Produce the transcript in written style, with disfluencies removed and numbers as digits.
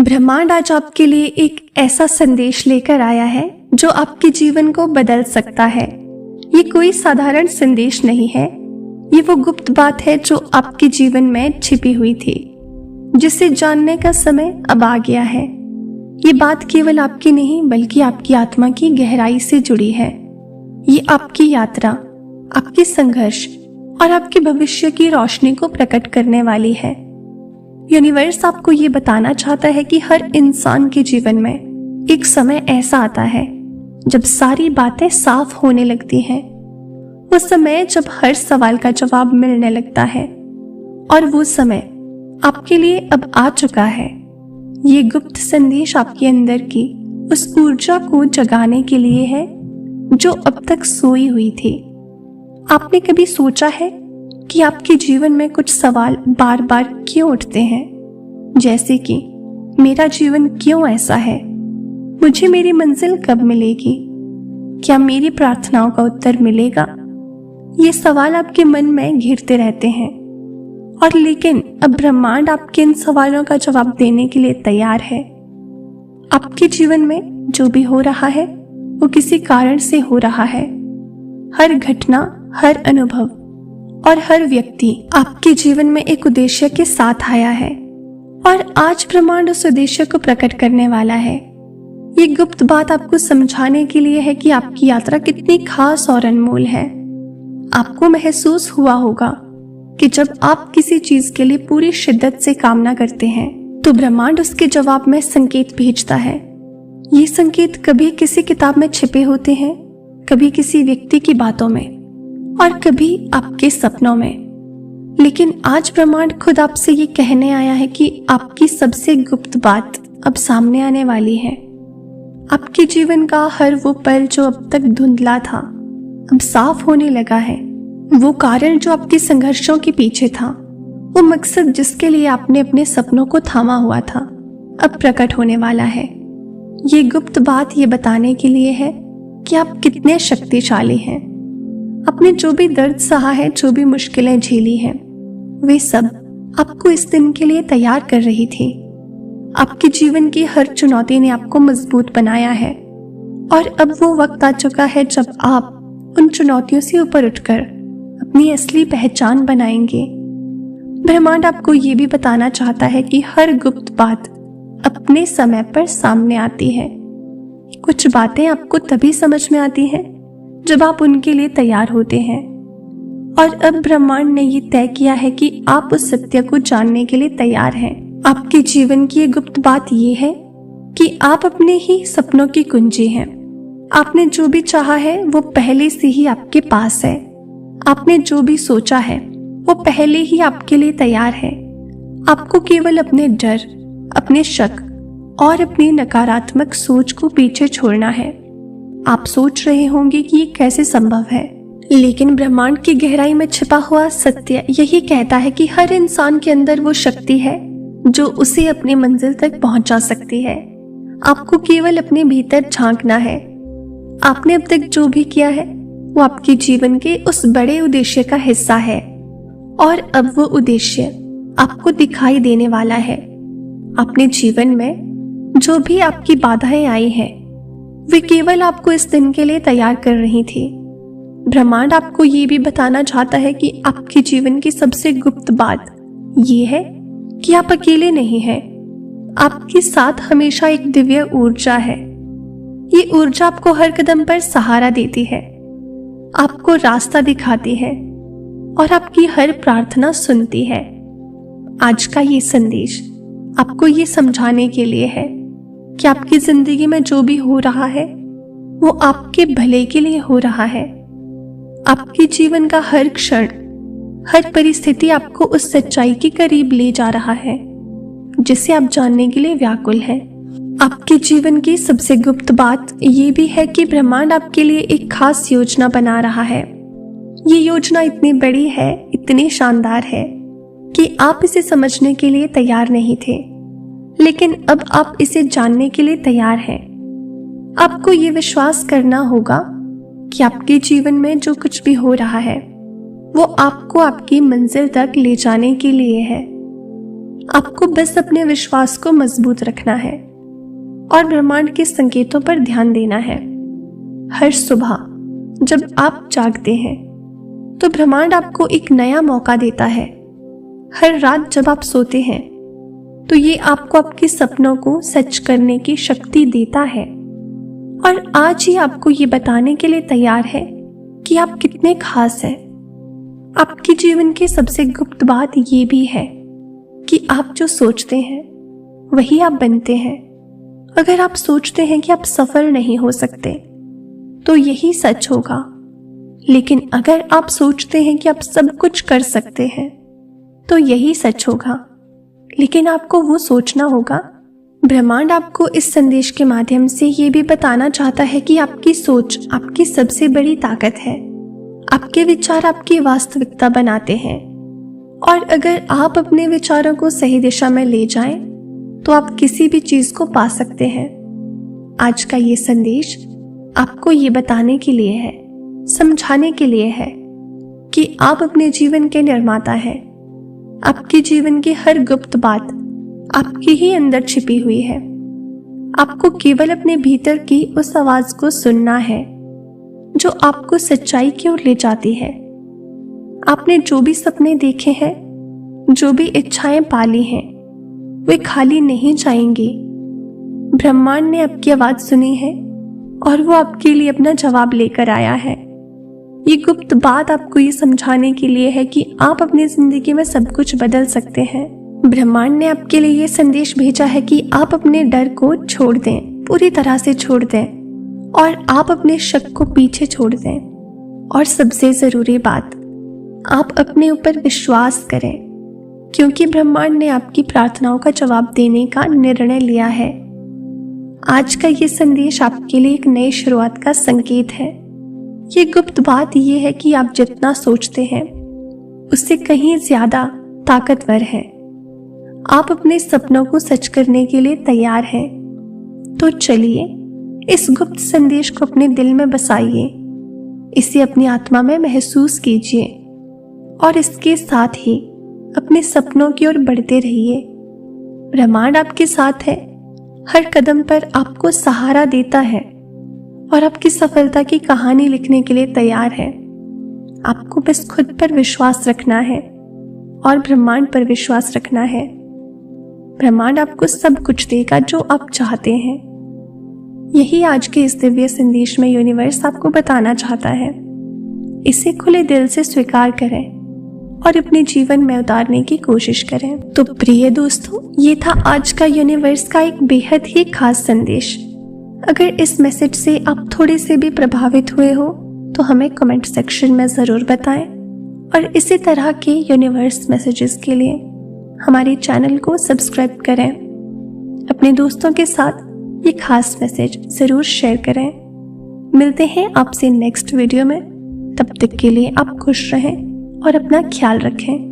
ब्रह्मांड आज आपके लिए एक ऐसा संदेश लेकर आया है जो आपके जीवन को बदल सकता है। ये कोई साधारण संदेश नहीं है, ये वो गुप्त बात है जो आपके जीवन में छिपी हुई थी, जिसे जानने का समय अब आ गया है। ये बात केवल आपकी नहीं बल्कि आपकी आत्मा की गहराई से जुड़ी है। ये आपकी यात्रा, आपके संघर्ष और आपके भविष्य की रोशनी को प्रकट करने वाली है। यूनिवर्स आपको ये बताना चाहता है कि हर इंसान के जीवन में एक समय ऐसा आता है जब सारी बातें साफ होने लगती हैं। वो समय जब हर सवाल का जवाब मिलने लगता है, और वो समय आपके लिए अब आ चुका है। ये गुप्त संदेश आपके अंदर की उस ऊर्जा को जगाने के लिए है जो अब तक सोई हुई थी। आपने कभी सोचा है कि आपके जीवन में कुछ सवाल बार बार क्यों उठते हैं, जैसे कि मेरा जीवन क्यों ऐसा है, मुझे मेरी मंजिल कब मिलेगी, क्या मेरी प्रार्थनाओं का उत्तर मिलेगा। ये सवाल आपके मन में घिरते रहते हैं, और लेकिन अब ब्रह्मांड आपके इन सवालों का जवाब देने के लिए तैयार है। आपके जीवन में जो भी हो रहा है वो किसी कारण से हो रहा है। हर घटना, हर अनुभव और हर व्यक्ति आपके जीवन में एक उद्देश्य के साथ आया है, और आज ब्रह्मांड उस उद्देश्य को प्रकट करने वाला है। ये गुप्त बात आपको समझाने के लिए है कि आपकी यात्रा कितनी खास और अनमोल है। आपको महसूस हुआ होगा कि जब आप किसी चीज के लिए पूरी शिद्दत से कामना करते हैं तो ब्रह्मांड उसके जवाब में संकेत भेजता है। ये संकेत कभी किसी किताब में छिपे होते हैं, कभी किसी व्यक्ति की बातों में, और कभी आपके सपनों में। लेकिन आज ब्रह्मांड खुद आपसे ये कहने आया है कि आपकी सबसे गुप्त बात अब सामने आने वाली है। आपके जीवन का हर वो पल जो अब तक धुंधला था अब साफ होने लगा है। वो कारण जो आपके संघर्षों के पीछे था, वो मकसद जिसके लिए आपने अपने सपनों को थामा हुआ था, अब प्रकट होने वाला है। ये गुप्त बात ये बताने के लिए है कि आप कितने शक्तिशाली हैं। आपने जो भी दर्द सहा है, जो भी मुश्किलें झेली हैं, वे सब आपको इस दिन के लिए तैयार कर रही थी। आपके जीवन की हर चुनौती ने आपको मजबूत बनाया है, और अब वो वक्त आ चुका है जब आप उन चुनौतियों से ऊपर उठकर अपनी असली पहचान बनाएंगे। ब्रह्मांड आपको ये भी बताना चाहता है कि हर गुप्त बात अपने समय पर सामने आती है। कुछ बातें आपको तभी समझ में आती हैं जब आप उनके लिए तैयार होते हैं, और अब ब्रह्मांड ने ये तय किया है कि आप उस सत्य को जानने के लिए तैयार हैं। आपके जीवन की ये गुप्त बात ये है कि आप अपने ही सपनों की कुंजी हैं। आपने जो भी चाहा है वो पहले से ही आपके पास है। आपने जो भी सोचा है वो पहले ही आपके लिए तैयार है। आपको केवल अपने डर, अपने शक और अपनी नकारात्मक सोच को पीछे छोड़ना है। आप सोच रहे होंगे कि ये कैसे संभव है, लेकिन ब्रह्मांड की गहराई में छिपा हुआ सत्य यही कहता है कि हर इंसान के अंदर वो शक्ति है जो उसे अपनी मंजिल तक पहुंचा सकती है। आपको केवल अपने भीतर झांकना है। आपने अब तक जो भी किया है वो आपके जीवन के उस बड़े उद्देश्य का हिस्सा है, और अब वो उद्देश्य आपको दिखाई देने वाला है। अपने जीवन में जो भी आपकी बाधाएं आई हैं, वे केवल आपको इस दिन के लिए तैयार कर रही थी। ब्रह्मांड आपको ये भी बताना चाहता है कि आपके जीवन की सबसे गुप्त बात ये है कि आप अकेले नहीं हैं। आपके साथ हमेशा एक दिव्य ऊर्जा है। ये ऊर्जा आपको हर कदम पर सहारा देती है, आपको रास्ता दिखाती है और आपकी हर प्रार्थना सुनती है। आज का ये संदेश आपको ये समझाने के लिए है कि आपकी जिंदगी में जो भी हो रहा है वो आपके भले के लिए हो रहा है। आपके जीवन का हर क्षण, हर परिस्थिति आपको उस सच्चाई के करीब ले जा रहा है जिसे आप जानने के लिए व्याकुल हैं। आपके जीवन की सबसे गुप्त बात ये भी है कि ब्रह्मांड आपके लिए एक खास योजना बना रहा है। ये योजना इतनी बड़ी है, इतनी शानदार है कि आप इसे समझने के लिए तैयार नहीं थे, लेकिन अब आप इसे जानने के लिए तैयार हैं। आपको ये विश्वास करना होगा कि आपके जीवन में जो कुछ भी हो रहा है वो आपको आपकी मंजिल तक ले जाने के लिए है। आपको बस अपने विश्वास को मजबूत रखना है और ब्रह्मांड के संकेतों पर ध्यान देना है। हर सुबह जब आप जागते हैं तो ब्रह्मांड आपको एक नया मौका देता है। हर रात जब आप सोते हैं तो ये आपको आपके सपनों को सच करने की शक्ति देता है। और आज ही आपको ये बताने के लिए तैयार है कि आप कितने खास हैं। आपके जीवन की सबसे गुप्त बात ये भी है कि आप जो सोचते हैं वही आप बनते हैं। अगर आप सोचते हैं कि आप सफल नहीं हो सकते तो यही सच होगा, लेकिन अगर आप सोचते हैं कि आप सब कुछ कर सकते हैं तो यही सच होगा। लेकिन आपको वो सोचना होगा। ब्रह्मांड आपको इस संदेश के माध्यम से ये भी बताना चाहता है कि आपकी सोच आपकी सबसे बड़ी ताकत है। आपके विचार आपकी वास्तविकता बनाते हैं और अगर आप अपने विचारों को सही दिशा में ले जाएं तो आप किसी भी चीज को पा सकते हैं। आज का ये संदेश आपको ये बताने के लिए है, समझाने के लिए है कि आप अपने जीवन के निर्माता हैं। आपके जीवन की हर गुप्त बात आपके ही अंदर छिपी हुई है। आपको केवल अपने भीतर की उस आवाज को सुनना है जो आपको सच्चाई की ओर ले जाती है। आपने जो भी सपने देखे हैं, जो भी इच्छाएं पाली हैं, वे खाली नहीं जाएंगी। ब्रह्मांड ने आपकी आवाज सुनी है और वो आपके लिए अपना जवाब लेकर आया है। ये गुप्त बात आपको ये समझाने के लिए है कि आप अपनी जिंदगी में सब कुछ बदल सकते हैं। ब्रह्मांड ने आपके लिए ये संदेश भेजा है कि आप अपने डर को छोड़ दें, पूरी तरह से छोड़ दें, और आप अपने शक को पीछे छोड़ दें। और सबसे जरूरी बात, आप अपने ऊपर विश्वास करें, क्योंकि ब्रह्मांड ने आपकी प्रार्थनाओं का जवाब देने का निर्णय लिया है। आज का ये संदेश आपके लिए एक नई शुरुआत का संकेत है। ये गुप्त बात ये है कि आप जितना सोचते हैं उससे कहीं ज्यादा ताकतवर हैं। आप अपने सपनों को सच करने के लिए तैयार हैं। तो चलिए इस गुप्त संदेश को अपने दिल में बसाइए, इसे अपनी आत्मा में महसूस कीजिए और इसके साथ ही अपने सपनों की ओर बढ़ते रहिए। ब्रह्मांड आपके साथ है, हर कदम पर आपको सहारा देता है और आपकी सफलता की कहानी लिखने के लिए तैयार है। आपको बस खुद पर विश्वास रखना है और ब्रह्मांड पर विश्वास रखना है। ब्रह्मांड आपको सब कुछ देगा जो आप चाहते हैं। यही आज के इस दिव्य संदेश में यूनिवर्स आपको बताना चाहता है। इसे खुले दिल से स्वीकार करें और अपने जीवन में उतारने की कोशिश करें। तो प्रिय दोस्तों, ये था आज का यूनिवर्स का एक बेहद ही खास संदेश। अगर इस मैसेज से आप थोड़े से भी प्रभावित हुए हो तो हमें कमेंट सेक्शन में ज़रूर बताएं और इसी तरह के यूनिवर्स मैसेजेस के लिए हमारे चैनल को सब्सक्राइब करें। अपने दोस्तों के साथ ये खास मैसेज ज़रूर शेयर करें। मिलते हैं आपसे नेक्स्ट वीडियो में। तब तक के लिए आप खुश रहें और अपना ख्याल रखें।